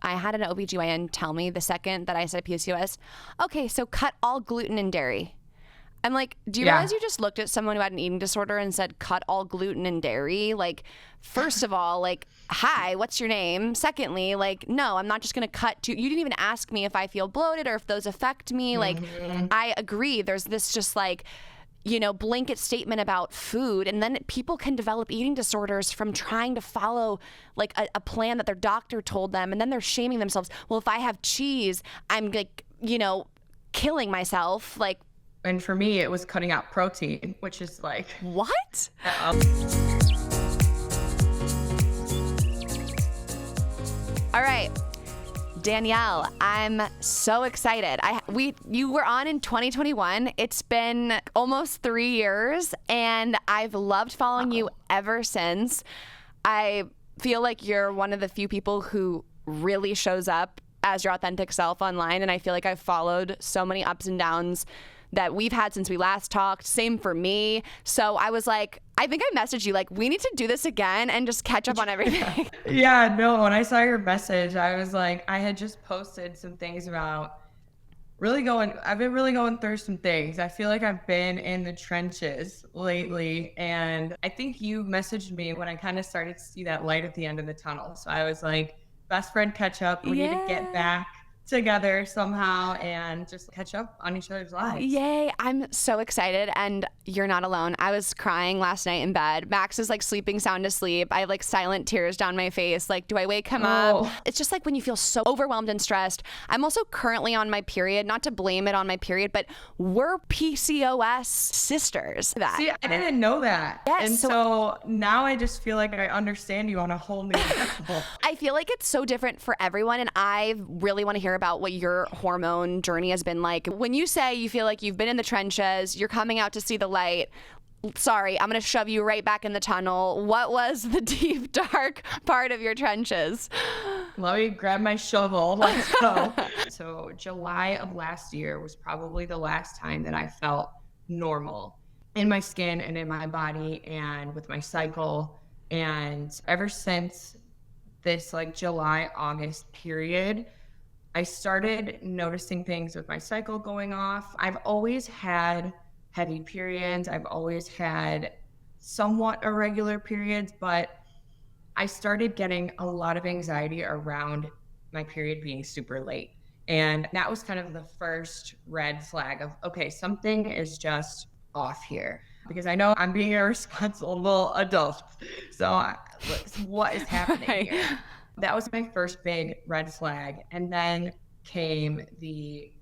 I had an OBGYN tell me the second that I said PCOS, okay, so cut all gluten and dairy. I'm like, do you realize you just looked at someone who had an eating disorder and said, cut all gluten and dairy? Like, first of all, like, hi, what's your name? Secondly, like, no, I'm not just going to cut to, you didn't even ask me if I feel bloated or if those affect me. Like, I agree. There's this just like, you know, blanket statement about food. And then people can develop eating disorders from trying to follow like a plan that their doctor told them. And then they're shaming themselves. Well, if I have cheese, I'm like, you know, killing myself. Like, and for me, it was cutting out protein, which is like... What? All right, Danyele, I'm so excited. You were on in 2021. It's been almost 3 years, and I've loved following you ever since. I feel like you're one of the few people who really shows up as your authentic self online, and I feel like I've followed so many ups and downs that we've had since we last talked. Same for me. So I was like, I think I messaged you like, we need to do this again and just catch up on everything. Yeah, no, when I saw your message, I was like, I had just posted some things about I've been really going through some things. I feel like I've been in the trenches lately. And I think you messaged me when I kind of started to see that light at the end of the tunnel. So I was like, best friend catch up. We need to get back together somehow and just catch up on each other's lives. Yay. I'm so excited, and you're not alone. I was crying last night in bed. Max is like sleeping sound asleep. I have like silent tears down my face. Like, do I wake him up? It's just like when you feel so overwhelmed and stressed. I'm also currently on my period, not to blame it on my period, but we're PCOS sisters. See, I didn't know that. Yes, and so now I just feel like I understand you on a whole new level. I feel like it's so different for everyone, and I really want to hear about what your hormone journey has been like. When you say you feel like you've been in the trenches, you're coming out to see the light, sorry, I'm going to shove you right back in the tunnel. What was the deep, dark part of your trenches? Let me grab my shovel. Let's go. So July of last year was probably the last time that I felt normal in my skin and in my body and with my cycle. And ever since this like July, August period, I started noticing things with my cycle going off. I've always had heavy periods. I've always had somewhat irregular periods, but I started getting a lot of anxiety around my period being super late. And that was kind of the first red flag of, okay, something is just off here. Because I know I'm being a responsible adult. So what is happening here? That was my first big red flag. And then came the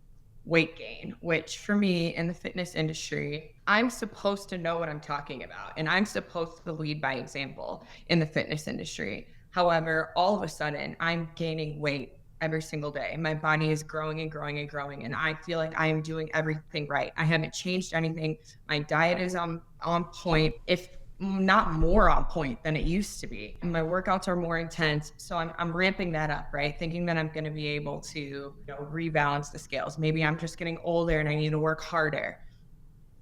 weight gain, which for me in the fitness industry, I'm supposed to know what I'm talking about. And I'm supposed to lead by example in the fitness industry. However, all of a sudden, I'm gaining weight every single day. My body is growing and growing and growing. And I feel like I am doing everything right. I haven't changed anything. My diet is on point. If not more on point than it used to be. My workouts are more intense. So I'm ramping that up, right? Thinking that I'm going to be able to, rebalance the scales. Maybe I'm just getting older and I need to work harder.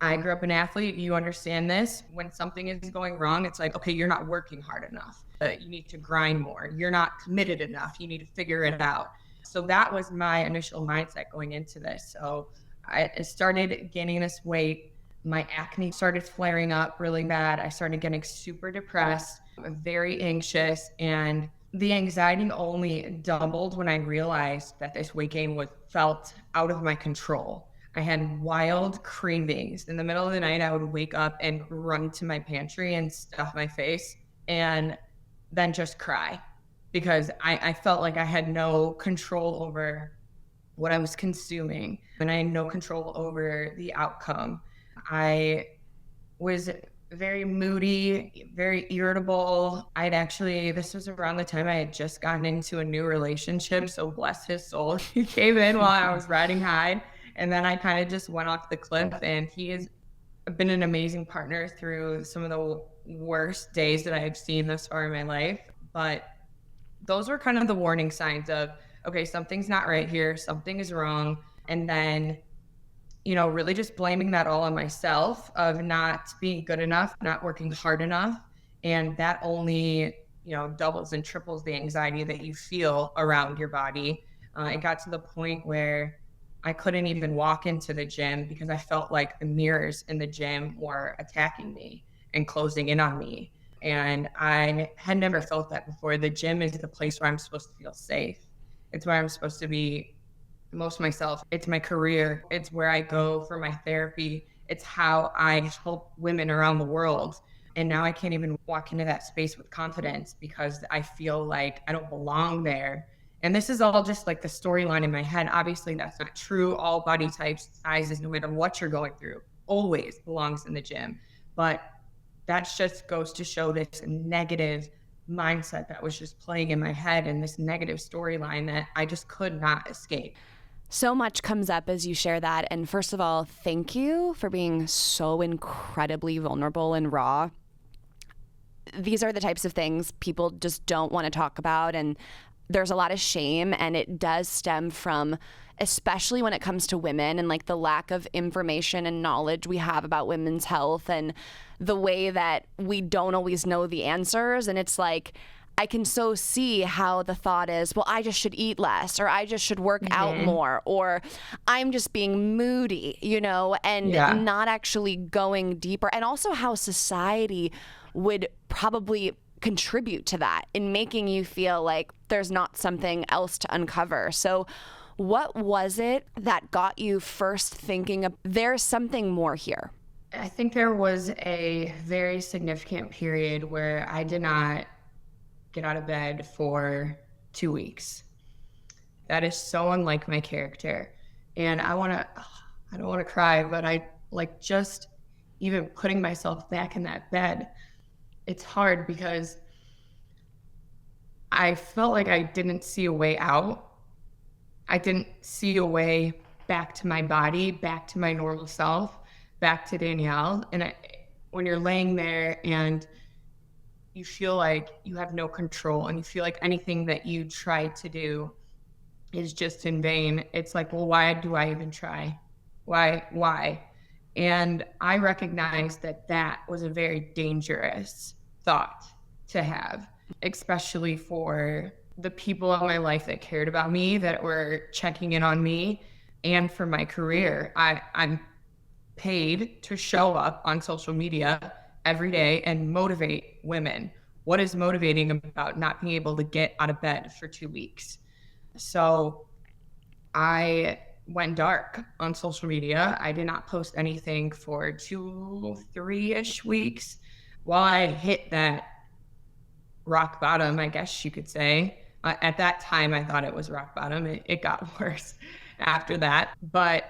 I grew up an athlete. You understand this. When something is going wrong, it's like, okay, you're not working hard enough. You need to grind more. You're not committed enough. You need to figure it out. So that was my initial mindset going into this. So I started gaining this weight. My acne started flaring up really bad. I started getting super depressed, very anxious, and the anxiety only doubled when I realized that this weight gain felt out of my control. I had wild cravings. In the middle of the night, I would wake up and run to my pantry and stuff my face and then just cry because I felt like I had no control over what I was consuming and I had no control over the outcome. I was very moody, very irritable. This was around the time I had just gotten into a new relationship. So bless his soul. He came in while I was riding high. And then I kind of just went off the cliff. And he has been an amazing partner through some of the worst days that I've seen thus far in my life. But those were kind of the warning signs of, okay, something's not right here. Something is wrong. And then really just blaming that all on myself of not being good enough, not working hard enough. And that only, doubles and triples the anxiety that you feel around your body. It got to the point where I couldn't even walk into the gym because I felt like the mirrors in the gym were attacking me and closing in on me. And I had never felt that before. The gym is the place where I'm supposed to feel safe. It's where I'm supposed to be most myself. It's my career. It's where I go for my therapy. It's how I help women around the world. And now I can't even walk into that space with confidence because I feel like I don't belong there. And this is all just like the storyline in my head. Obviously, that's not true. All body types, sizes, no matter what you're going through, always belongs in the gym. But that just goes to show this negative mindset that was just playing in my head and this negative storyline that I just could not escape. So much comes up as you share that. And first of all, thank you for being so incredibly vulnerable and raw. These are the types of things people just don't want to talk about. And there's a lot of shame, and it does stem from, especially when it comes to women and like the lack of information and knowledge we have about women's health and the way that we don't always know the answers. And it's like, I can so see how the thought is, well, I just should eat less, or I just should work out more, or I'm just being moody, and not actually going deeper. And also how society would probably contribute to that in making you feel like there's not something else to uncover. So what was it that got you first thinking of there's something more here? I think there was a very significant period where I did not get out of bed for 2 weeks. That is so unlike my character. And I don't want to cry, but I like just even putting myself back in that bed. It's hard because I felt like I didn't see a way out. I didn't see a way back to my body, back to my normal self, back to Danyele. And when you're laying there and you feel like you have no control and you feel like anything that you try to do is just in vain, it's like, well, why do I even try? Why? And I recognized that was a very dangerous thought to have, especially for the people in my life that cared about me, that were checking in on me, and for my career. I'm paid to show up on social media every day and motivate women. What is motivating about not being able to get out of bed for 2 weeks? So I went dark on social media. I did not post anything for 2-3-ish weeks while I hit that rock bottom, I guess you could say. At that time, I thought it was rock bottom. It got worse after that. But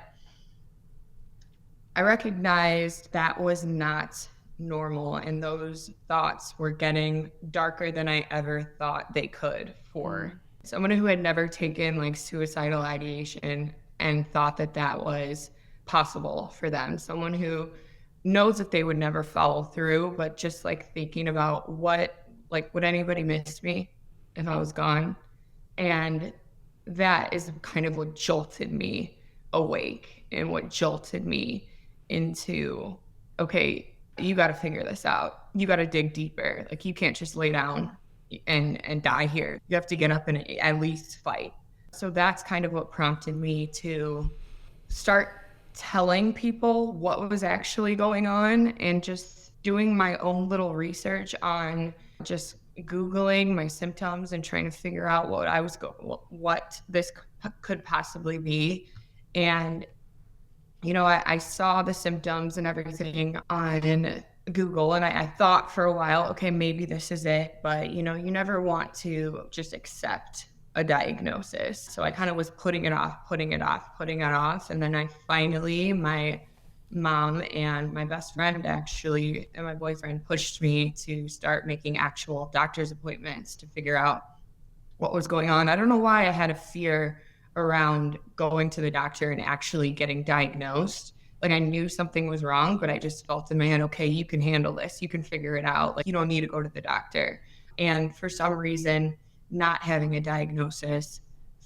I recognized that was not normal, and those thoughts were getting darker than I ever thought they could for someone who had never taken like suicidal ideation and thought that was possible for them. Someone who knows that they would never follow through, but just like thinking about would anybody miss me if I was gone? And that is kind of what jolted me awake and what jolted me into, okay, you got to figure this out. You got to dig deeper. Like, you can't just lay down and die here. You have to get up and at least fight. So that's kind of what prompted me to start telling people what was actually going on and just doing my own little research on just Googling my symptoms and trying to figure out what this could possibly be. And I saw the symptoms and everything on Google, and I thought for a while, okay, maybe this is it. But, you never want to just accept a diagnosis. So I kind of was putting it off. And then I finally, my mom and my best friend actually, and my boyfriend pushed me to start making actual doctor's appointments to figure out what was going on. I don't know why I had a fear around going to the doctor and actually getting diagnosed. Like, I knew something was wrong, but I just felt in my head, okay, you can handle this. You can figure it out. Like, you don't need to go to the doctor. And for some reason, not having a diagnosis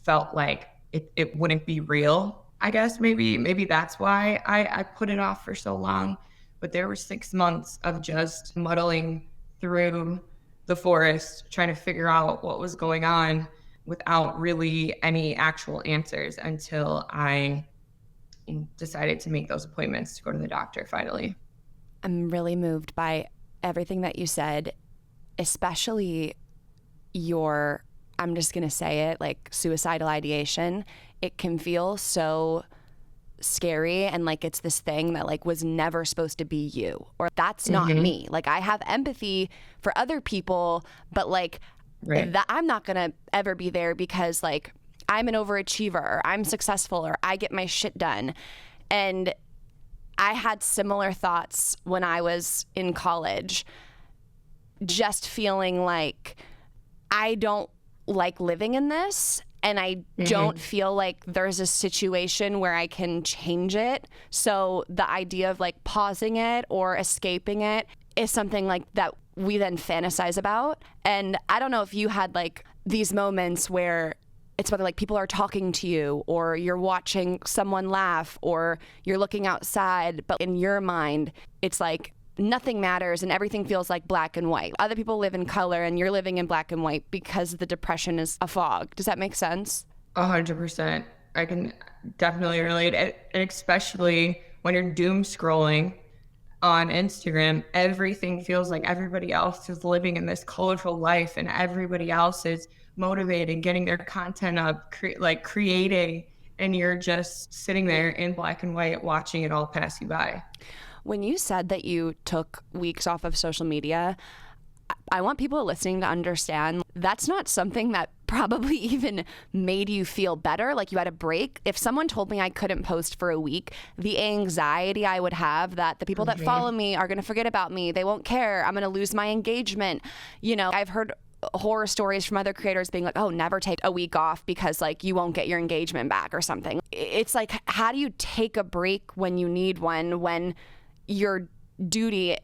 felt like it wouldn't be real. I guess maybe that's why I put it off for so long. But there were 6 months of just muddling through the forest trying to figure out what was going on without really any actual answers until I decided to make those appointments to go to the doctor finally. I'm really moved by everything that you said, especially your, I'm just going to say it, like suicidal ideation. It can feel so scary and like it's this thing that like was never supposed to be you, or that's not me. Like I have empathy for other people, but like that I'm not going to ever be there because like I'm an overachiever or I'm successful or I get my shit done. And I had similar thoughts when I was in college, just feeling like I don't like living in this, and I don't feel like there's a situation where I can change it. So the idea of like pausing it or escaping it is something like that we then fantasize about. And I don't know if you had like these moments where it's whether like people are talking to you or you're watching someone laugh or you're looking outside, but in your mind, it's like nothing matters and everything feels like black and white. Other people live in color and you're living in black and white because the depression is a fog. Does that make sense? 100%. I can definitely relate. And especially when you're doom scrolling on Instagram, everything feels like everybody else is living in this colorful life and everybody else is motivated, getting their content up, creating, and you're just sitting there in black and white watching it all pass you by. When you said that you took weeks off of social media, I want people listening to understand that's not something that probably even made you feel better, like you had a break. If someone told me I couldn't post for a week, the anxiety I would have that the people that follow me are going to forget about me, they won't care, I'm going to lose my engagement. You know, I've heard horror stories from other creators being like, oh, never take a week off because like you won't get your engagement back or something. It's like, how do you take a break when you need one, when your duty,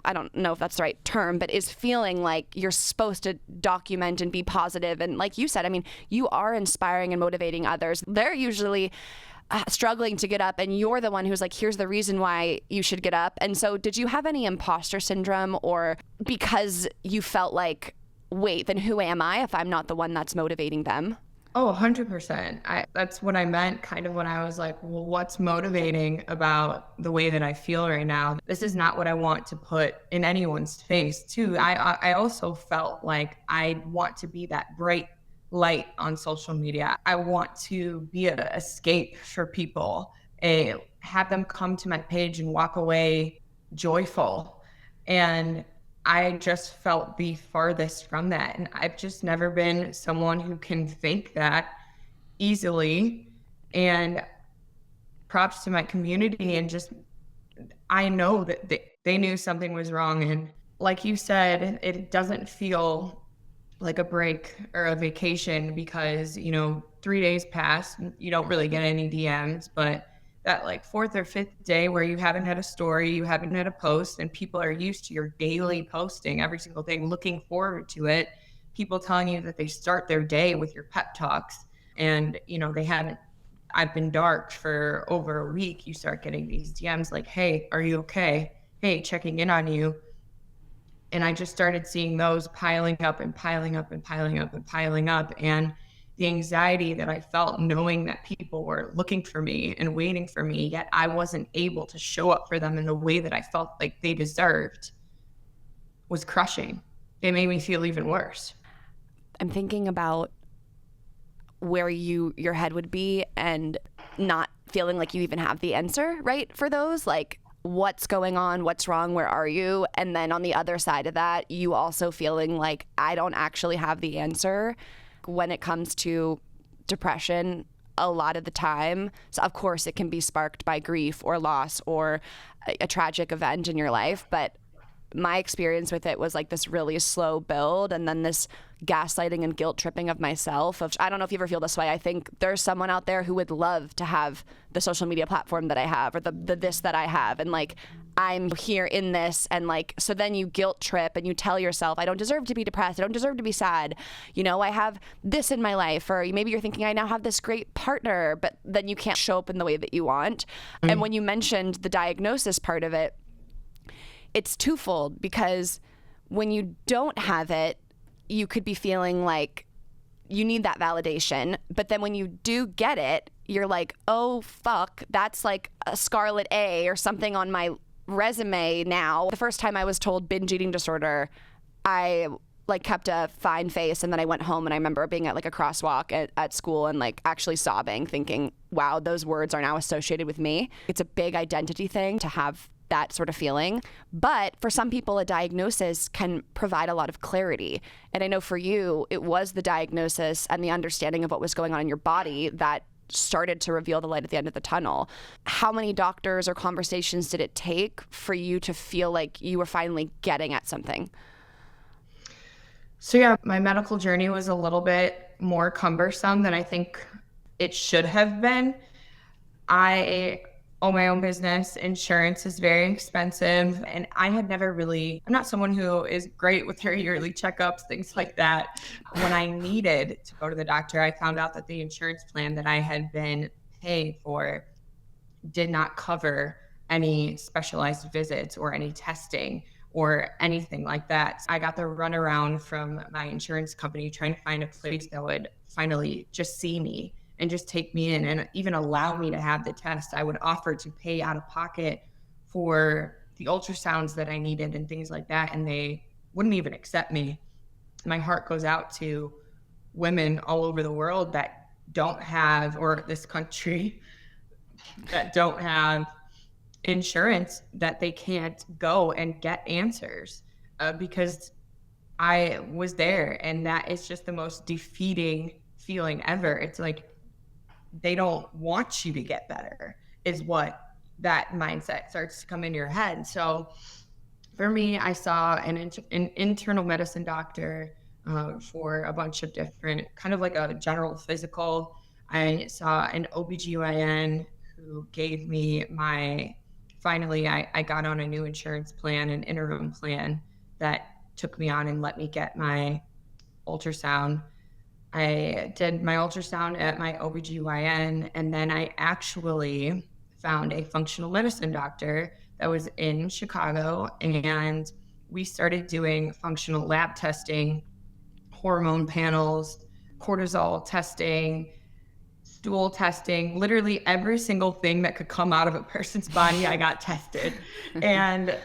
I don't know if that's the right term, but is feeling like you're supposed to document and be positive. And like you said, I mean, you are inspiring and motivating others. They're usually struggling to get up and you're the one who's like, here's the reason why you should get up. And so did you have any imposter syndrome, or because you felt like, wait, then who am I if I'm not the one that's motivating them? Oh, 100%. That's what I meant kind of when I was like, well, what's motivating about the way that I feel right now? This is not what I want to put in anyone's face too. I also felt like I want to be that bright light on social media. I want to be an escape for people, have them come to my page and walk away joyful. And I just felt the farthest from that. And I've just never been someone who can fake that easily. And props to my community. And just, I know that they knew something was wrong. And like you said, it doesn't feel like a break or a vacation because, 3 days pass, you don't really get any DMs, but that like fourth or fifth day where you haven't had a story, you haven't had a post, and people are used to your daily posting every single day, looking forward to it. People telling you that they start their day with your pep talks, and they haven't. I've been dark for over a week. You start getting these DMs like, "Hey, are you okay? Hey, checking in on you." And I just started seeing those piling up and piling up and piling up and piling up, and the anxiety that I felt knowing that people were looking for me and waiting for me, yet I wasn't able to show up for them in the way that I felt like they deserved, was crushing. It made me feel even worse. I'm thinking about where your head would be and not feeling like you even have the answer, right, for those, like what's going on, what's wrong, where are you? And then on the other side of that, you also feeling like I don't actually have the answer. When it comes to depression, a lot of the time, so of course it can be sparked by grief or loss or a tragic event in your life, but my experience with it was like this really slow build and then this gaslighting and guilt tripping of myself. I don't know if you ever feel this way. I think there's someone out there who would love to have the social media platform that I have or the this that I have, and like I'm here in this, and like so then you guilt trip and you tell yourself I don't deserve to be depressed, I don't deserve to be sad, I have this in my life, or maybe you're thinking I now have this great partner, but then you can't show up in the way that you want. And when you mentioned the diagnosis part of it, it's twofold, because when you don't have it, you could be feeling like you need that validation. But then when you do get it, you're like, oh, fuck, that's like a scarlet A or something on my resume now. The first time I was told binge eating disorder, I like kept a fine face, and then I went home, and I remember being at like a crosswalk at school and like actually sobbing, thinking, wow, those words are now associated with me. It's a big identity thing to have that sort of feeling. But for some people, a diagnosis can provide a lot of clarity. And I know for you, it was the diagnosis and the understanding of what was going on in your body that started to reveal the light at the end of the tunnel. How many doctors or conversations did it take for you to feel like you were finally getting at something? So yeah, my medical journey was a little bit more cumbersome than I think it should have been. I own my own business. Insurance is very expensive. And I had never really, I'm not someone who is great with their yearly checkups, things like that. When I needed to go to the doctor, I found out that the insurance plan that I had been paid for did not cover any specialized visits or any testing or anything like that. I got the runaround from my insurance company trying to find a place that would finally just see me and just take me in and even allow me to have the test. I would offer to pay out of pocket for the ultrasounds that I needed and things like that, and they wouldn't even accept me. My heart goes out to women all over the world that don't have, or this country, that don't have insurance, that they can't go and get answers because I was there. And that is just the most defeating feeling ever. It's like, they don't want you to get better, is what that mindset starts to come in your head. So for me, I saw an internal medicine doctor for a bunch of different, kind of like a general physical. I saw an OBGYN who gave me finally I got on a new insurance plan, an interim plan that took me on and let me get my ultrasound. I did my ultrasound at my OBGYN, and then I actually found a functional medicine doctor that was in Chicago, and we started doing functional lab testing, hormone panels, cortisol testing, stool testing, literally every single thing that could come out of a person's body, I got tested. And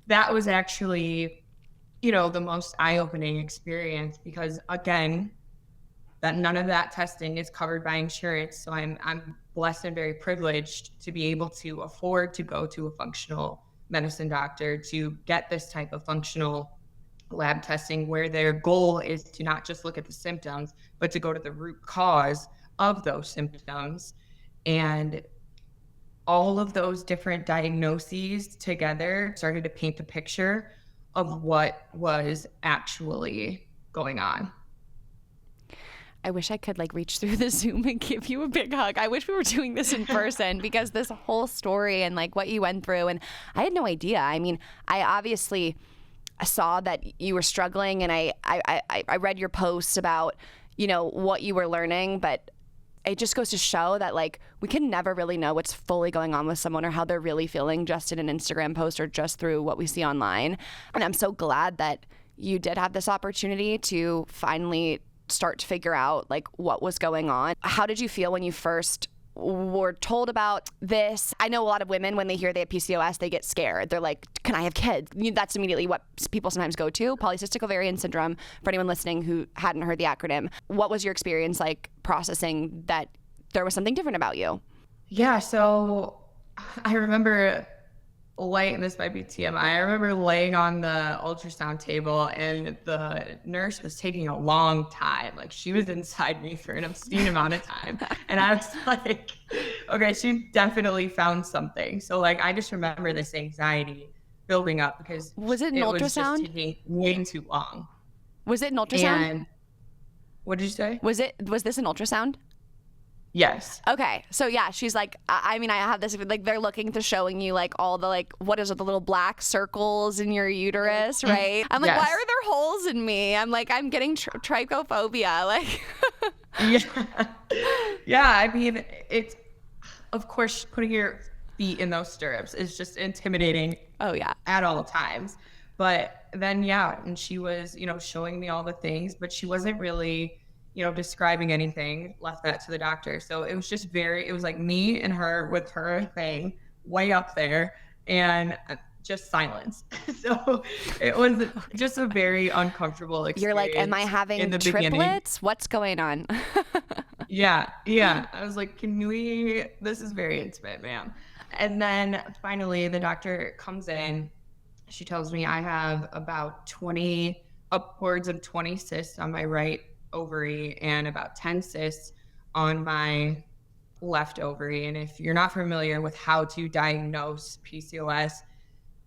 that was actually, the most eye-opening experience, because again, that none of that testing is covered by insurance. So I'm blessed and very privileged to be able to afford to go to a functional medicine doctor to get this type of functional lab testing, where their goal is to not just look at the symptoms, but to go to the root cause of those symptoms. And all of those different diagnoses together started to paint the picture of what was actually going on. I wish I could reach through the Zoom and give you a big hug. I wish we were doing this in person, because this whole story and what you went through, and I had no idea. I mean, I obviously saw that you were struggling, and I read your posts about, what you were learning, but it just goes to show that we can never really know what's fully going on with someone or how they're really feeling just in an Instagram post or just through what we see online. And I'm so glad that you did have this opportunity to finally start to figure out what was going on. How did you feel when you first were told about this? I know a lot of women, when they hear they have PCOS, they get scared. They're like, can I have kids? That's immediately what people sometimes go to. Polycystic ovarian syndrome, for anyone listening who hadn't heard the acronym. What was your experience processing that there was something different about you? Yeah, so I remember this might be TMI. I remember laying on the ultrasound table, and the nurse was taking a long time. She was inside me for an obscene amount of time. And I was like, okay, she definitely found something. So I just remember this anxiety building up, because was it an ultrasound? Was just taking way too long. Was it an ultrasound? And what did you say? Was this an ultrasound? Yes. Okay. So yeah, she's like, I have this, they're looking to showing you all the what is it, the little black circles in your uterus, right? I'm like, yes. Why are there holes in me? I'm like, I'm getting trichophobia. Yeah. I mean, it's, of course, putting your feet in those stirrups is just intimidating. Oh yeah. At all times. But then, yeah, and she was, showing me all the things, but she wasn't really, describing anything, left that to the doctor. So it was just it was like me and her with her thing way up there and just silence. So it was just a very uncomfortable experience. You're like, am I having triplets? Beginning. What's going on? Yeah. I was like, this is very intimate, ma'am. And then finally the doctor comes in. She tells me I have about upwards of 20 cysts on my right ovary and about 10 cysts on my left ovary. And if you're not familiar with how to diagnose PCOS,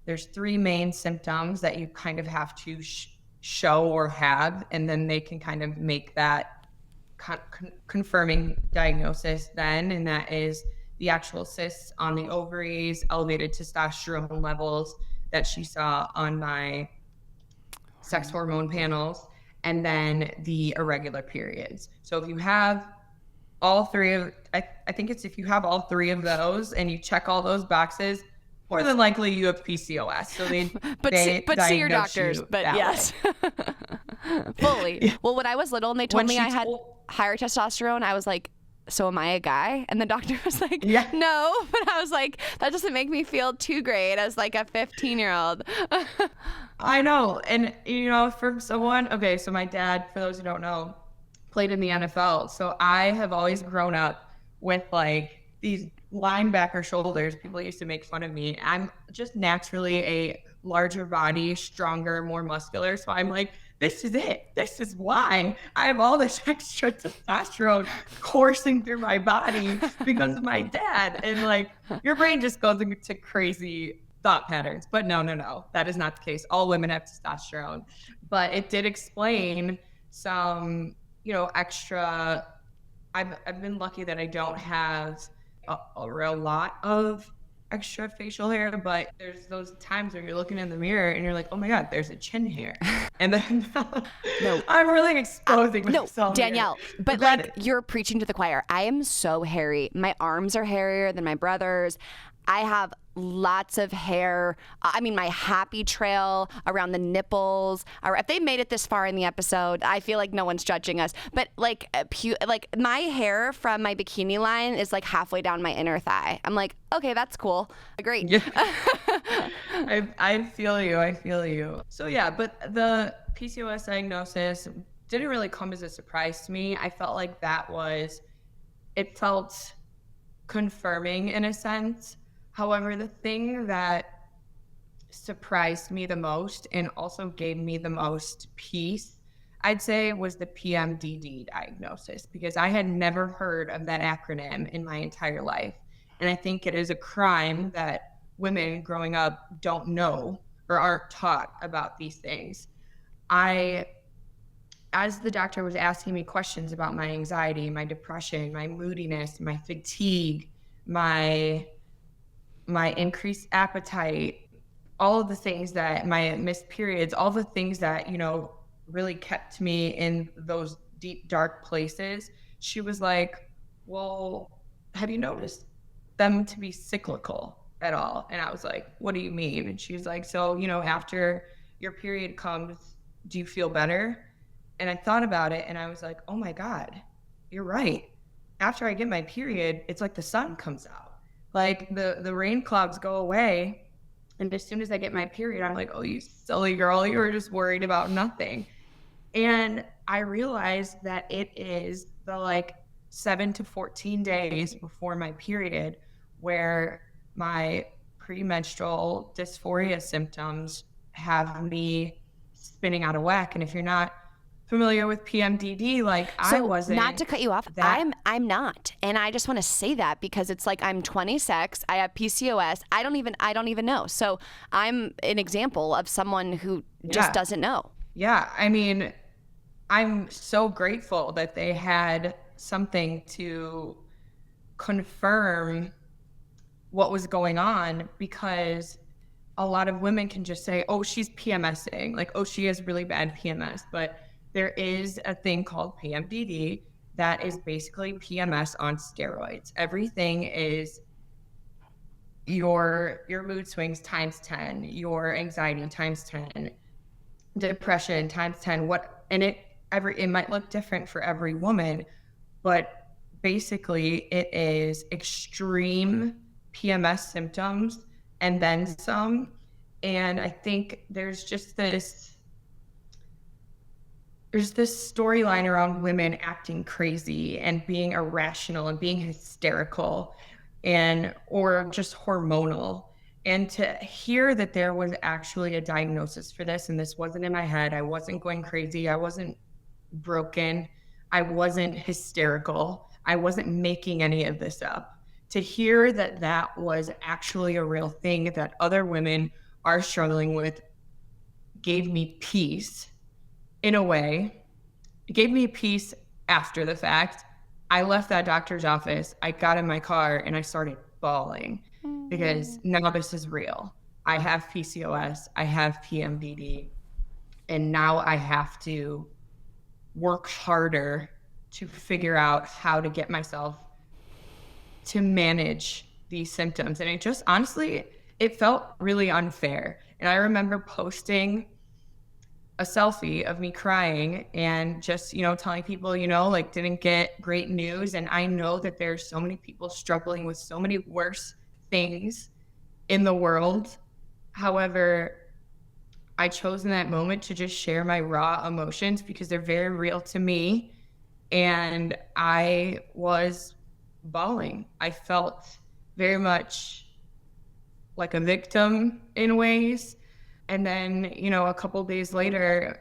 there's 3 main symptoms that you kind of have to show or have, and then they can kind of make that confirming diagnosis then, and that is the actual cysts on the ovaries, elevated testosterone levels that she saw on my sex hormone panels, and then the irregular periods. So if you have all 3 of, I think it's if you have all 3 of those and you check all those boxes, more than likely you have PCOS. So they see your doctors. But yes, fully. Yeah. Well, when I was little and they told me I had higher testosterone, I was like, so am I a guy? And the doctor was like, no. But I was like, that doesn't make me feel too great as like a 15-year-old. I know. And, for someone, okay, so my dad, for those who don't know, played in the NFL. So I have always grown up with like these linebacker shoulders. People used to make fun of me. I'm just naturally a larger body, stronger, more muscular. So I'm like, this is it. This is why I have all this extra testosterone coursing through my body because of my dad. And like, your brain just goes into crazy thought patterns. But no, that is not the case. All women have testosterone. But it did explain some, extra. I've been lucky that I don't have a real lot of extra facial hair, but there's those times where you're looking in the mirror and you're like, oh my God, there's a chin hair. And then I'm really exposing myself. Danyele, but like you're preaching to the choir. I am so hairy. My arms are hairier than my brother's. I have lots of hair. I mean, my happy trail around the nipples. Or if they made it this far in the episode, I feel like no one's judging us. But like my hair from my bikini line is like halfway down my inner thigh. I'm like, okay, that's cool. Great. Yeah. I feel you. So yeah, but the PCOS diagnosis didn't really come as a surprise to me. I felt like it felt confirming in a sense. However, the thing that surprised me the most and also gave me the most peace, I'd say, was the PMDD diagnosis, because I had never heard of that acronym in my entire life. And I think it is a crime that women growing up don't know or aren't taught about these things. As the doctor was asking me questions about my anxiety, my depression, my moodiness, my fatigue, my increased appetite, all of the things that my missed periods, all the things that, really kept me in those deep, dark places. She was like, well, have you noticed them to be cyclical at all? And I was like, what do you mean? And she's like, so, after your period comes, do you feel better? And I thought about it and I was like, oh my God, you're right. After I get my period, it's like the sun comes out. Like the rain clouds go away. And as soon as I get my period, I'm like, oh, you silly girl, you were just worried about nothing. And I realized that it is the 7 to 14 days before my period where my premenstrual dysphoria symptoms have me spinning out of whack. And if you're not familiar with PMDD, I wasn't. Not to cut you off, I'm not, and I just want to say that because it's like I'm 26, I have PCOS, I don't even know. So I'm an example of someone who just doesn't know. Yeah, I mean, I'm so grateful that they had something to confirm what was going on, because a lot of women can just say, oh, she's PMSing, oh, she has really bad PMS, but there is a thing called PMDD that is basically PMS on steroids. Everything is your mood swings times 10, your anxiety times 10, depression times 10. It might look different for every woman, but basically it is extreme PMS symptoms and then some. And I think there's this storyline around women acting crazy and being irrational and being hysterical or just hormonal. And to hear that there was actually a diagnosis for this, and this wasn't in my head, I wasn't going crazy, I wasn't broken, I wasn't hysterical, I wasn't making any of this up. To hear that that was actually a real thing that other women are struggling with gave me peace in a way. It gave me peace after the fact. I left that doctor's office, I got in my car, and I started bawling because now this is real. I have PCOS, I have PMDD, and now I have to work harder to figure out how to get myself to manage these symptoms. And it just, honestly, it felt really unfair. And I remember posting a selfie of me crying and just, telling people, like, didn't get great news. And I know that there's so many people struggling with so many worse things in the world. However, I chose in that moment to just share my raw emotions because they're very real to me. And I was bawling. I felt very much like a victim in ways. And then, a couple days later,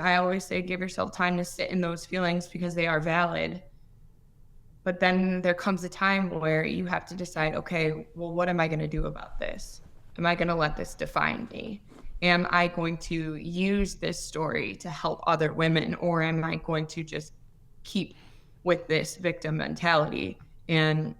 I always say, give yourself time to sit in those feelings because they are valid. But then there comes a time where you have to decide, okay, well, what am I going to do about this? Am I going to let this define me? Am I going to use this story to help other women, or am I going to just keep with this victim mentality? And,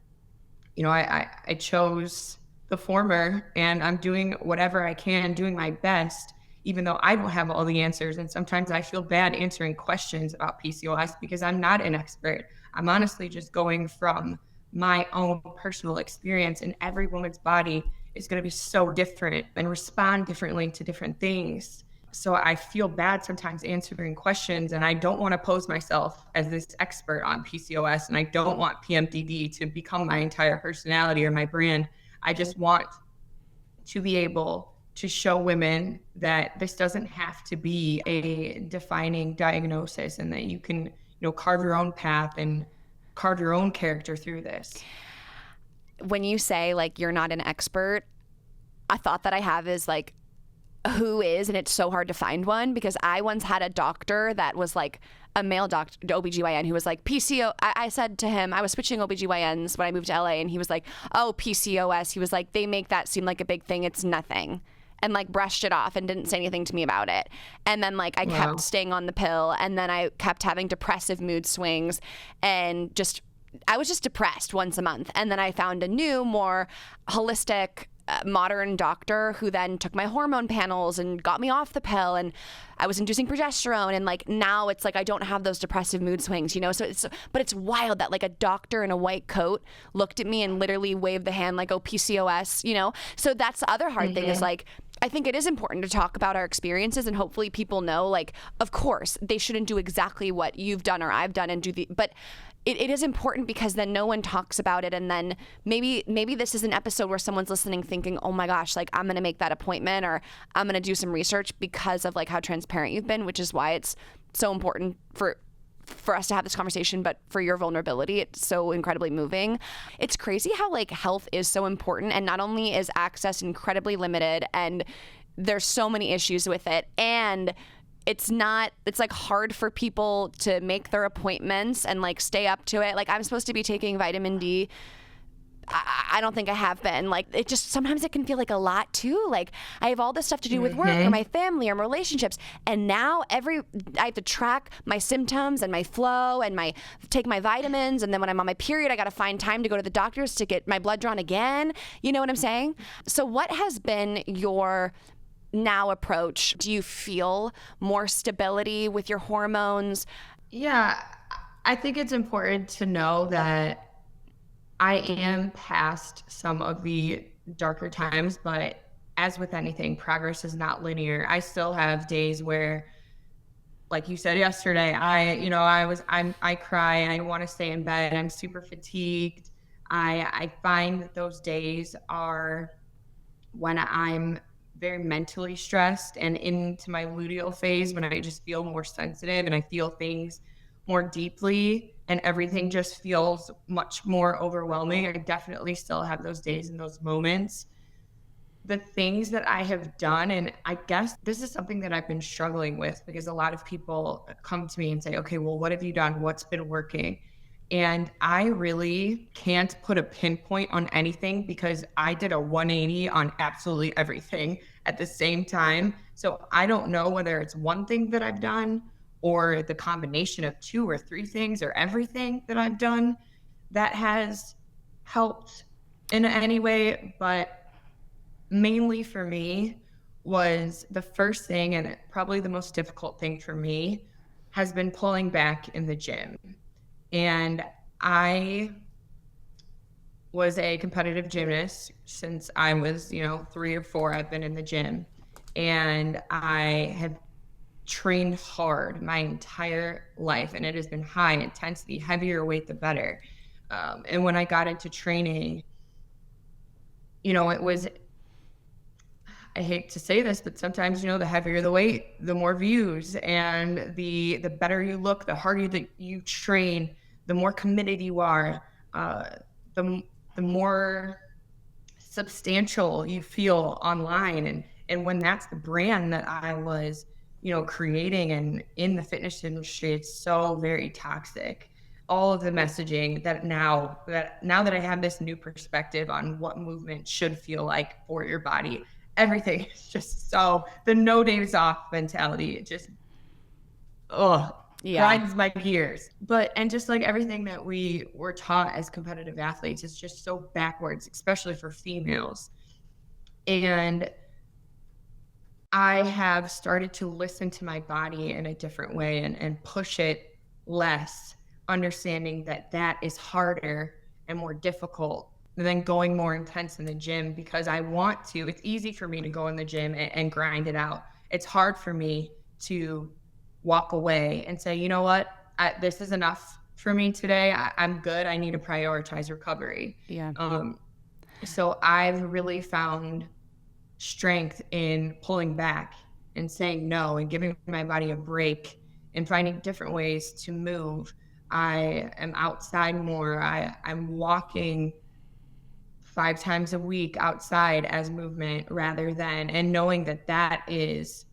I chose the former, and I'm doing whatever I can, doing my best, even though I don't have all the answers. And sometimes I feel bad answering questions about PCOS because I'm not an expert. I'm honestly just going from my own personal experience, and every woman's body is going to be so different and respond differently to different things. So I feel bad sometimes answering questions, and I don't want to pose myself as this expert on PCOS, and I don't want PMDD to become my entire personality or my brand. I just want to be able to show women that this doesn't have to be a defining diagnosis, and that you can, carve your own path and carve your own character through this. When you say, like, you're not an expert, a thought that I have is, like, who is? And it's so hard to find one, because I once had a doctor that was like a male doctor, OBGYN, who was like, I said to him, I was switching OBGYNs when I moved to LA, and he was like, oh, PCOS. He was like, they make that seem like a big thing. It's nothing. And like brushed it off and didn't say anything to me about it. And then like I kept staying on the pill, and then I kept having depressive mood swings, and I was just depressed once a month. And then I found a new, more holistic, modern doctor who then took my hormone panels and got me off the pill, and I was inducing progesterone, and like now it's like I don't have those depressive mood swings, but it's wild that like a doctor in a white coat looked at me and literally waved the hand like, oh, PCOS, so that's the other hard thing is like, I think it is important to talk about our experiences, and hopefully people know, like, of course they shouldn't do exactly what you've done or I've done but it is important, because then no one talks about it. And then maybe this is an episode where someone's listening thinking, oh my gosh, like I'm going to make that appointment, or I'm going to do some research because of like how transparent you've been, which is why it's so important for us to have this conversation, but for your vulnerability, it's so incredibly moving. It's crazy how like health is so important, and not only is access incredibly limited, and there's so many issues with it, and it's like hard for people to make their appointments and like stay up to it. Like I'm supposed to be taking vitamin D. I don't think I have been. Like it just, sometimes it can feel like a lot too. Like I have all this stuff to do with work or my family or my relationships. And now I have to track my symptoms and my flow and take my vitamins. And then when I'm on my period, I got to find time to go to the doctors to get my blood drawn again. You know what I'm saying? So what has been your now approach? Do you feel more stability with your hormones? Yeah, I think it's important to know that I am past some of the darker times, but as with anything, progress is not linear. I still have days where, like you said yesterday, I cry, I want to stay in bed, I'm super fatigued. I find that those days are when I'm very mentally stressed and into my luteal phase, when I just feel more sensitive and I feel things more deeply and everything just feels much more overwhelming. I definitely still have those days and those moments. The things that I have done, and I guess this is something that I've been struggling with, because a lot of people come to me and say, okay, well, what have you done? What's been working? And I really can't put a pinpoint on anything, because I did a 180 on absolutely everything at the same time. So I don't know whether it's one thing that I've done or the combination of 2 or 3 things or everything that I've done that has helped in any way. But mainly for me was the first thing, and probably the most difficult thing for me, has been pulling back in the gym. And I was a competitive gymnast since I was, 3 or 4. I've been in the gym, and I have trained hard my entire life, and it has been high intensity, heavier weight, the better. And when I got into training, it was, I hate to say this, but sometimes, the heavier the weight, the more views, and the better you look, the harder that you train, the more committed you are, the more substantial you feel online. And when that's the brand that I was, creating, and in the fitness industry, it's so very toxic. All of the messaging that now that I have this new perspective on what movement should feel like for your body, everything is just so, the no days off mentality, it just, grinds my gears. And just like everything that we were taught as competitive athletes is just so backwards, especially for females. And I have started to listen to my body in a different way and push it less, understanding that is harder and more difficult than going more intense in the gym, because I want to. It's easy for me to go in the gym and grind it out. It's hard for me to walk away and say, you know what, this is enough for me today. I'm good. I need to prioritize recovery. Yeah. So I've really found strength in pulling back and saying no and giving my body a break and finding different ways to move. I am outside more. I'm walking 5 times a week outside as movement, rather than, and knowing that is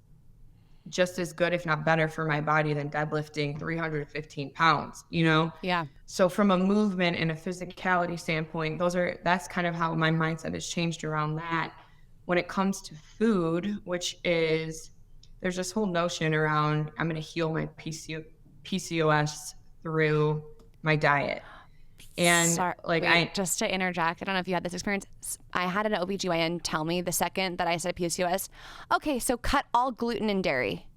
just as good, if not better, for my body than deadlifting 315 pounds, Yeah. So from a movement and a physicality standpoint, that's kind of how my mindset has changed around that. When it comes to food, which is, there's this whole notion around, I'm going to heal my PCOS through my diet. And just to interject, I don't know if you had this experience. I had an OBGYN tell me the second that I said PCOS, okay, so cut all gluten and dairy.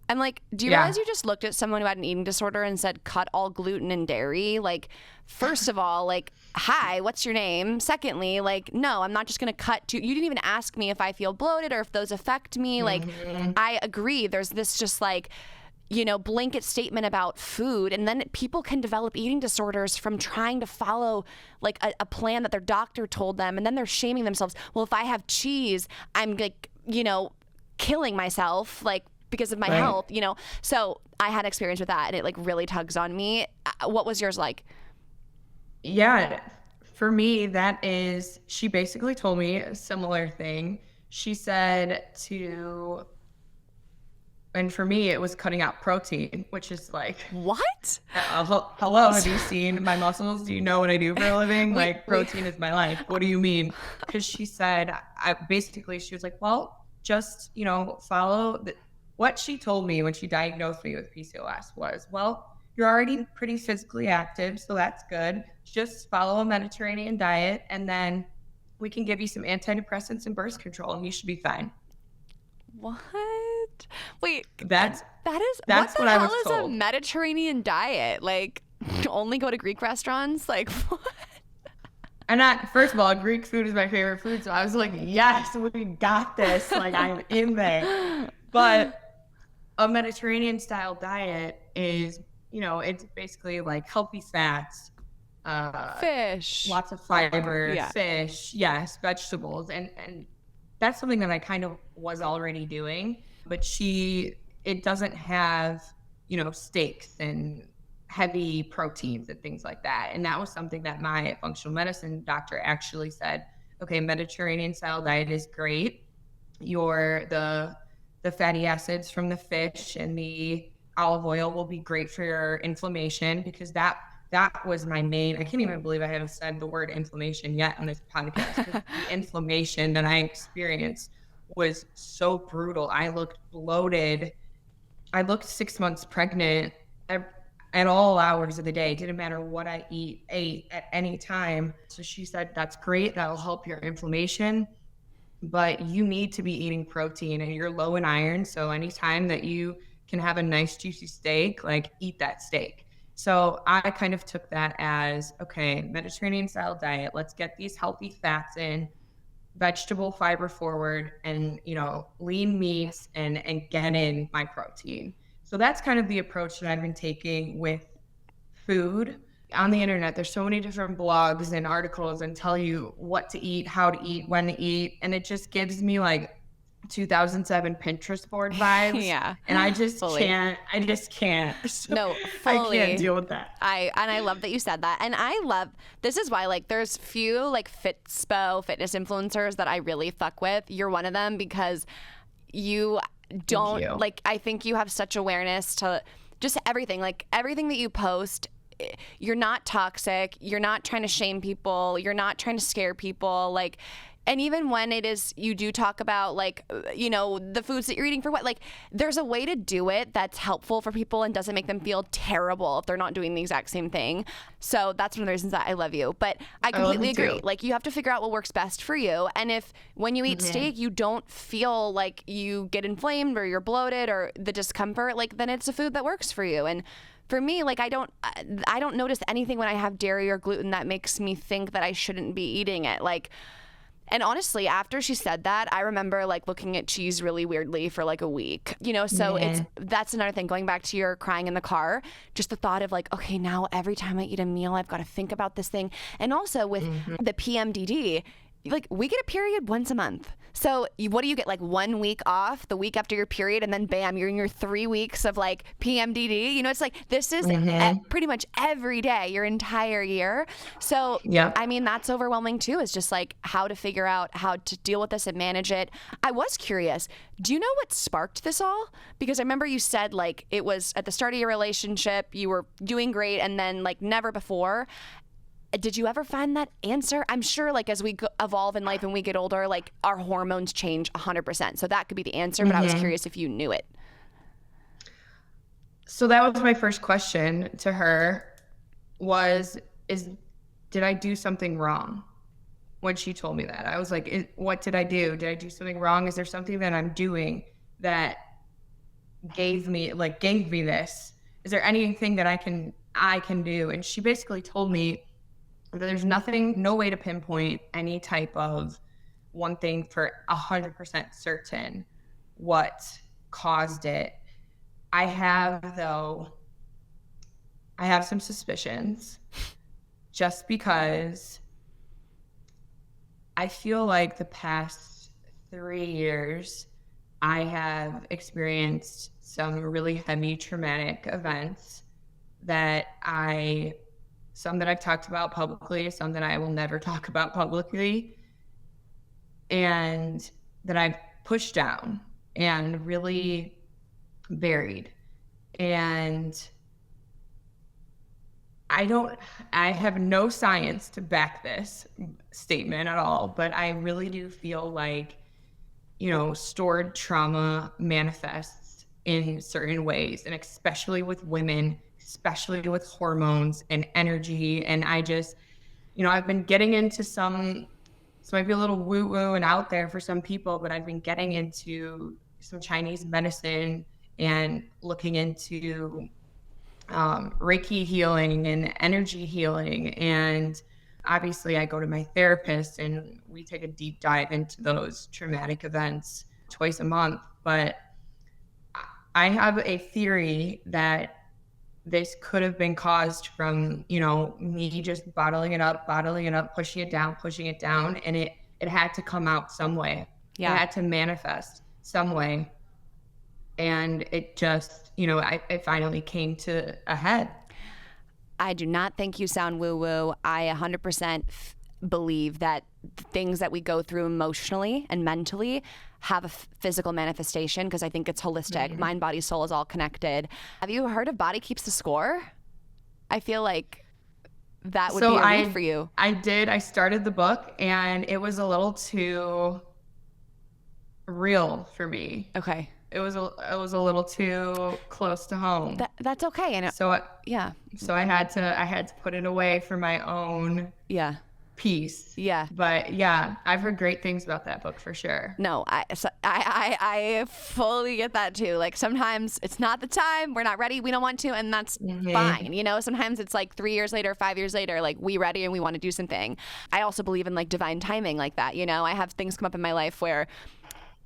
I'm like, do you realize you just looked at someone who had an eating disorder and said, cut all gluten and dairy? Like, first of all, like, hi, what's your name? Secondly, like, no, I'm not just going to cut you didn't even ask me if I feel bloated or if those affect me. Like, I agree. There's this just like, blanket statement about food. And then people can develop eating disorders from trying to follow like a plan that their doctor told them. And then they're shaming themselves. Well, if I have cheese, I'm like, killing myself, like, because of my health, So I had experience with that, and it like really tugs on me. What was yours like? Yeah, for me, she basically told me a similar thing. She said and for me, it was cutting out protein, which is like, what? Hello, have you seen my muscles? Do you know what I do for a living? Protein is my life. What do you mean? Because she said, she was like, well, just, follow what she told me when she diagnosed me with PCOS was, well, you're already pretty physically active, so that's good. Just follow a Mediterranean diet, and then we can give you some antidepressants and birth control, and you should be fine. What? Wait, that's what I was is told. A Mediterranean diet? Like, only go to Greek restaurants? Like, what? First of all, Greek food is my favorite food. So I was like, yes, we got this. Like, I'm in there. But a Mediterranean style diet is, it's basically like healthy fats, fish, lots of fiber, fish, yes, vegetables. And that's something that I kind of was already doing, but it doesn't have, steaks and heavy proteins and things like that. And that was something that my functional medicine doctor actually said, okay, Mediterranean style diet is great. The fatty acids from the fish and the olive oil will be great for your inflammation, because that was my main, I can't even believe I haven't said the word inflammation yet on this podcast. The inflammation that I experienced was so brutal. I looked bloated. I looked 6 months pregnant at all hours of the day. It didn't matter what I ate at any time. So she said, that's great. That'll help your inflammation, but you need to be eating protein, and you're low in iron. So anytime that you can have a nice juicy steak, like, eat that steak. So I kind of took that as, okay, Mediterranean style diet. Let's get these healthy fats in, vegetable fiber forward, and, lean meats, and get in my protein. So that's kind of the approach that I've been taking with food. On the internet, there's so many different blogs and articles and tell you what to eat, how to eat, when to eat. And it just gives me like 2007 Pinterest board vibes. Yeah. And I just can't. So no, fully. I can't deal with that. I love that you said that. And this is why, like, there's few like fitness influencers that I really fuck with. You're one of them, because you don't, like, I think you have such awareness to just everything, like everything that you post. You're not toxic. You're not trying to shame people. You're not trying to scare people. Like, and even when it is, you do talk about, like, the foods that you're eating for what, like, there's a way to do it that's helpful for people and doesn't make them feel terrible if they're not doing the exact same thing. So that's one of the reasons that I love you. But I completely agree. Like, you have to figure out what works best for you. And if when you eat steak, you don't feel like you get inflamed or you're bloated or the discomfort, like, then it's a food that works for you. And for me, like, I don't notice anything when I have dairy or gluten that makes me think that I shouldn't be eating it. Like, and honestly, after she said that, I remember, like, looking at cheese really weirdly for like a week, so that's another thing, going back to your crying in the car, just the thought of, like, okay, now every time I eat a meal, I've got to think about this thing. And also with the PMDD, like, we get a period once a month. So what do you get, like 1 week off the week after your period, and then bam, you're in your 3 weeks of like PMDD. It's like, this is pretty much every day your entire year. So I mean, that's overwhelming too. It's just like how to figure out how to deal with this and manage it. I was curious, do you know what sparked this all? Because I remember you said, like, it was at the start of your relationship, you were doing great, and then, like, never before. Did you ever find that answer? I'm sure, like, as we evolve in life and we get older, like, our hormones change 100%. So that could be the answer, but I was curious if you knew it. So that was my first question to her did I do something wrong? When she told me that, I was like, what did I do? Did I do something wrong? Is there something that I'm doing that gave me this? Is there anything that I can do? And she basically told me, there's no way to pinpoint any type of one thing for 100% certain what caused it. I have some suspicions, just because I feel like the past 3 years I have experienced some really heavy traumatic events some that I've talked about publicly, some that I will never talk about publicly, and that I've pushed down and really buried. And I have no science to back this statement at all, but I really do feel like, stored trauma manifests in certain ways, and especially with women, especially with hormones and energy. And I just, I've been getting into this might be a little woo-woo and out there for some people, but I've been getting into some Chinese medicine and looking into Reiki healing and energy healing. And obviously I go to my therapist and we take a deep dive into those traumatic events twice a month. But I have a theory that this could have been caused from, me just bottling it up, pushing it down. And it had to come out some way. Yeah. It had to manifest some way. And it just, it finally came to a head. I do not think you sound woo-woo. I 100% believe that things that we go through emotionally and mentally have a physical manifestation, because I think it's holistic. Mm-hmm. Mind, body, soul is all connected. Have you heard of Body Keeps the Score? I feel like that would be a read for you. I did. I started the book and it was a little too real for me. Okay. It was a little too close to home. That's okay. And so I had to put it away for my own peace. Yeah. But yeah, I've heard great things about that book for sure. No, I fully get that too. Like sometimes it's not the time, we're not ready, we don't want to, and that's fine. Sometimes it's like 3 years later, 5 years later, like we ready and we want to do something. I also believe in like divine timing like that. I have things come up in my life where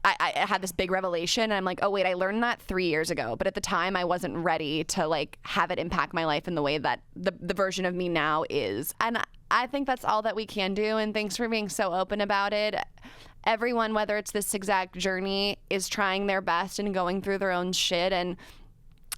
I had this big revelation and I'm like, oh wait, I learned that 3 years ago. But at the time I wasn't ready to like have it impact my life in the way that the version of me now is. And I think that's all that we can do. And thanks for being so open about it. Everyone, whether it's this exact journey, is trying their best and going through their own shit. And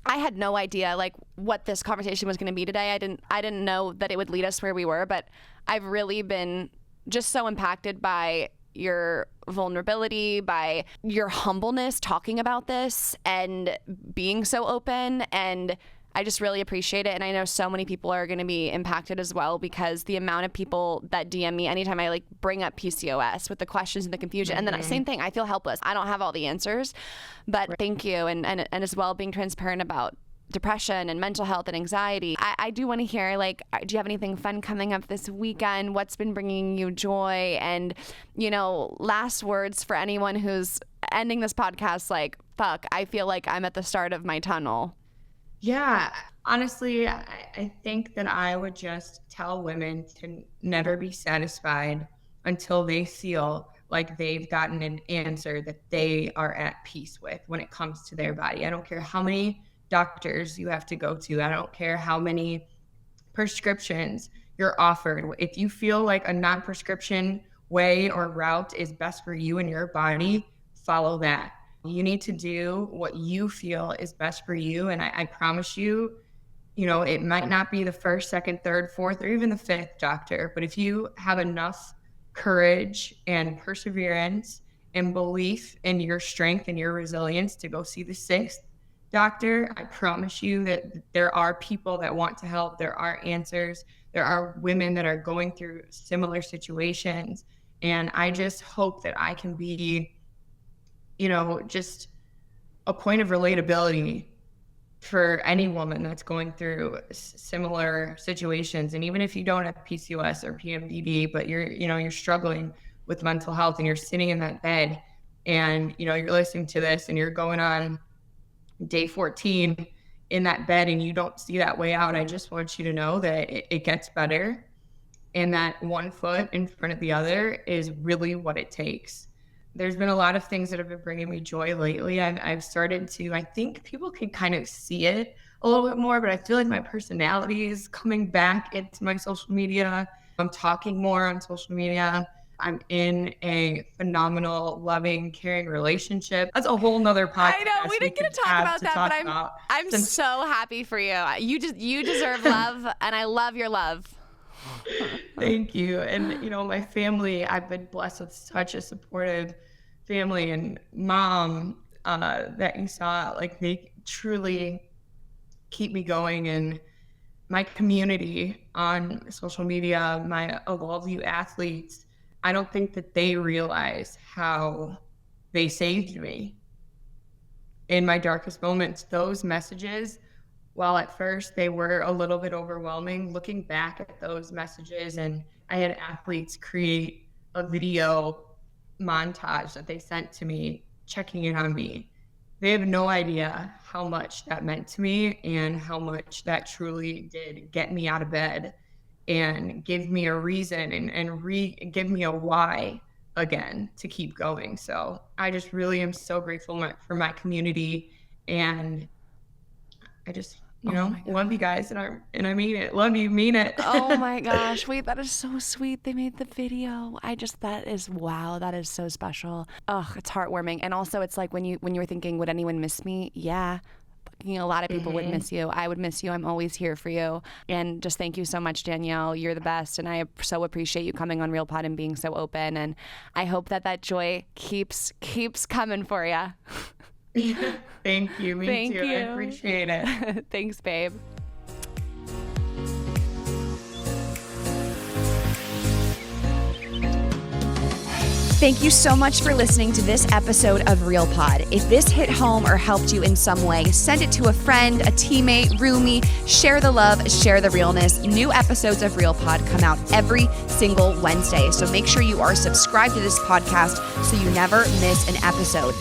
I had no idea like what this conversation was going to be today. I didn't know that it would lead us where we were, but I've really been just so impacted by your vulnerability, by your humbleness talking about this and being so open. And I just really appreciate it. And I know so many people are going to be impacted as well, because the amount of people that DM me anytime I like bring up PCOS with the questions and the confusion. And then same thing, I feel helpless. I don't have all the answers, but thank you. And as well, being transparent about depression and mental health and anxiety. I do want to hear, like, do you have anything fun coming up this weekend? What's been bringing you joy? And, last words for anyone who's ending this podcast like, fuck, I feel like I'm at the start of my tunnel. Yeah, honestly, I think that I would just tell women to never be satisfied until they feel like they've gotten an answer that they are at peace with when it comes to their body. I don't care how many doctors you have to go to. I don't care how many prescriptions you're offered. If you feel like a non-prescription way or route is best for you and your body, follow that. You need to do what you feel is best for you. And I promise you, it might not be the first, second, third, fourth, or even the fifth doctor, but if you have enough courage and perseverance and belief in your strength and your resilience to go see the sixth doctor, I promise you that there are people that want to help. There are answers. There are women that are going through similar situations. And I just hope that I can be, just a point of relatability for any woman that's going through similar situations. And even if you don't have PCOS or PMDD, but you're struggling with mental health and you're sitting in that bed and, you're listening to this and you're going on day 14 in that bed and you don't see that way out, I just want you to know that it gets better, and that one foot in front of the other is really what it takes. There's been a lot of things that have been bringing me joy lately. I've started to, I think people can kind of see it a little bit more, but I feel like my personality is coming back into my social media. I'm talking more on social media. I'm in a phenomenal, loving, caring relationship. That's a whole nother podcast. I know, we didn't get to talk about that, but I'm so happy for you. You deserve love, and I love your love. Thank you. And, my family, I've been blessed with such a supportive family and mom that you saw. Like, they truly keep me going. And my community on social media, my Evolve You athletes, I don't think that they realize how they saved me in my darkest moments. Those messages, while at first they were a little bit overwhelming, looking back at those messages, and I had athletes create a video montage that they sent to me, checking in on me. They have no idea how much that meant to me and how much that truly did get me out of bed and give me a reason and give me a why again to keep going. So I just really am so grateful for my community, and I just, love you guys, and I mean it. Love you, mean it. Oh my gosh. Wait, that is so sweet. They made the video. Wow. That is so special. Ugh, it's heartwarming. And also it's like when you were thinking, would anyone miss me? Yeah. A lot of people would miss you. I would miss you. I'm always here for you. And just thank you so much, Danyele. You're the best. And I so appreciate you coming on Real Pod and being so open. And I hope that joy keeps coming for you. Thank you. Me too. I appreciate it. Thanks, babe. Thank you so much for listening to this episode of Real Pod. If this hit home or helped you in some way, send it to a friend, a teammate, roomie. Share the love, share the realness. New episodes of Real Pod come out every single Wednesday. So make sure you are subscribed to this podcast so you never miss an episode.